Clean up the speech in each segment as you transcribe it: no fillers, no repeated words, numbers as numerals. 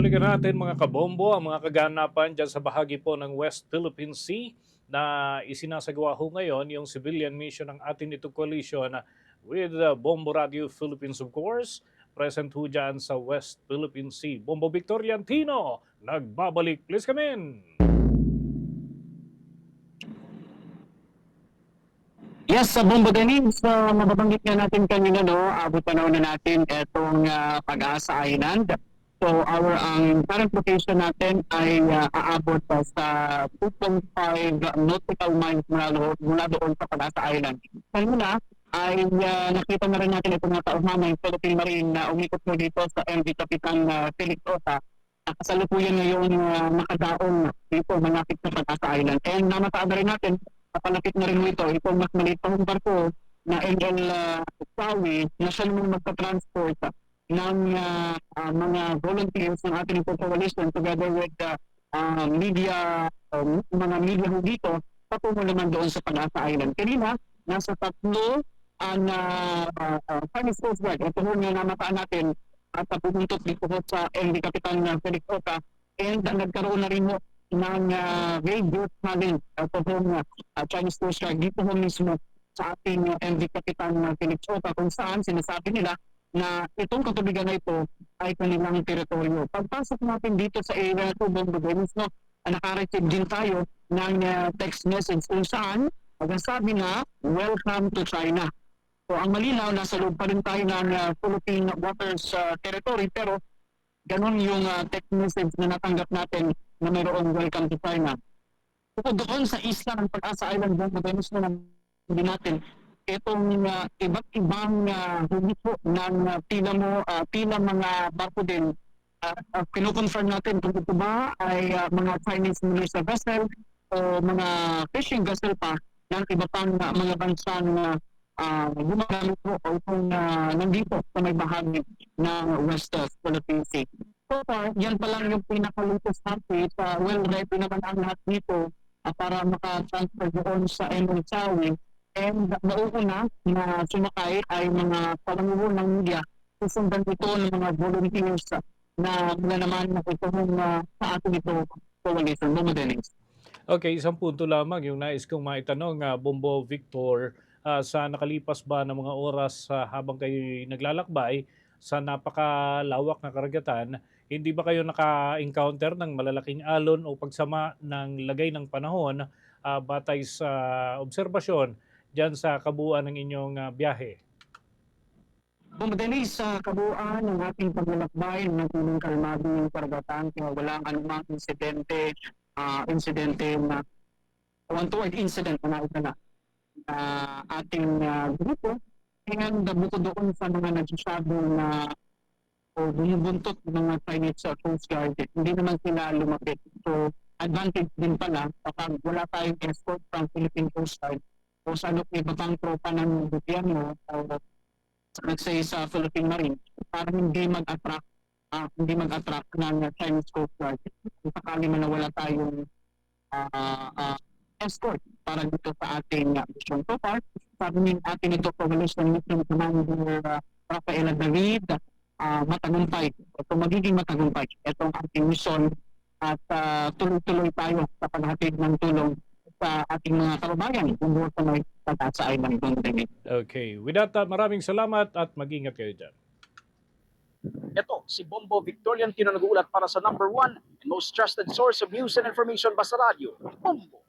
Balikan natin mga kabombo ang mga kaganapan dyan sa bahagi po ng West Philippine Sea na isinasagawa ho ngayon yung civilian mission ng atin itong coalition with Bombo Radio Philippines of course. Present ho dyan sa West Philippine Sea. Bombo Victoriantino, nagbabalik. Please come in. Yes, sa Bomba Denise, mababanggit nga natin kanina, no, abot panahon na natin itong Pag-asa Island. So, ang current location natin ay aabot sa 2.5 nautical miles mula doon sa Pag-asa Island. Kanina ay nakita na rin natin itong tauhan ng Philippine Marine na umikot mo dito sa MV Kapitan Felix Ota. Kasalukuyan ngayon nakadaong dito malapit sa Pag-asa Island. And namataan na rin natin kapalapit na rin ito. Itong mas maliit pang barko na NL Sawi na siya naman magpa-transport ng mga volunteers ng ating coalition together with media, mga media dito patungo naman doon sa Pag-asa Island. Kanina, nasa tatlo ang Chinese Coast Guard. Ito nga namataan natin at pumuntot dito sa MV Kapitan Felix Ota and nagkaroon na rin ng radio challenge ito Chinese Coast Guard dito mismo sa ating MV Kapitan Felix Ota kung saan sinasabi nila na itong katubigan na ito ay kanilang teritoryo. Pagpasok natin dito sa area to Bombo Dennis, nakareceive din tayo ng text message kung saan magsasabi na welcome to China. So ang malinaw, nasa loob pa rin tayo ng Philippine waters territory pero ganun yung text message na natanggap natin na mayroong welcome to China. Bukod doon sa isla ng Pag-asa Island, Bombo Dennis na hindi natin itong iba't ibang humito ng pila mga barko din. Kino-confirm natin kung ito ba ay mga Chinese militia vessel o mga fishing vessel pa ng iba pang mga bansa na gumagamit po o kung nandito sa may bahagi ng West Philippine Sea. So far, yan pa lang yung pinaka-latest update. Well, ready naman ang lahat dito para maka-transfer doon sa Emily Chawi. And nauuna na sumakay ay mga palanguho ng media. Susundan ito ng mga volunteers na mula naman itong sa atin ito coalition. Bombo Dennis. Okay, isang punto lamang yung nais kong maitanong, Bombo Victor, sa nakalipas ba ng mga oras habang kayo naglalakbay sa napakalawak na karagatan, hindi ba kayo naka-encounter ng malalaking alon o pagsama ng lagay ng panahon batay sa obserbasyon dyan sa kabuuan ng inyong biyahe? Bombo Dennis, sa kabuuan ng ating paglalakbay ng tulong kalmado ng karagatan, kaya walang anumang insidente na untoward incident na nauna na ating grupo. And bukod doon sa mga nagsasabi na o bumubuntot ng mga Chinese Coast Guard, hindi naman sila lumapit. So, advantage din pala kapag wala tayong escort from Philippine Coast Guard o sa iba pang tropa ng gobyerno o let's say sa Philippine Marine para hindi mag-attract ng Chinese Coast Guard kung sakali man wala tayong escort para dito sa ating mission. So far, sabi ng ating ito coalition mission commander Rafaela David, matagumpay. Ito magiging matagumpay. Itong ating mission at tuloy-tuloy tayo sa paghatid ng tulong sa ating mga kababayan kung doon sa may Pag-asa Island. Okay, with that, maraming salamat at mag-ingat kayo dyan. Ito, si Bombo Victoriantino nag-uulat para sa number 1 and most trusted source of news and information, Basta Radio, Bombo.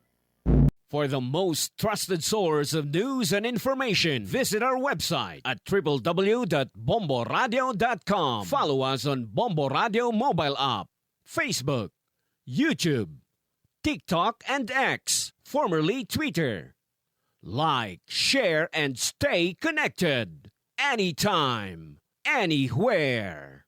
For the most trusted source of news and information, visit our website at www.bomboradio.com. Follow us on Bombo Radio mobile app, Facebook, YouTube, TikTok, and X, formerly Twitter. Like, share, and stay connected. Anytime, anywhere.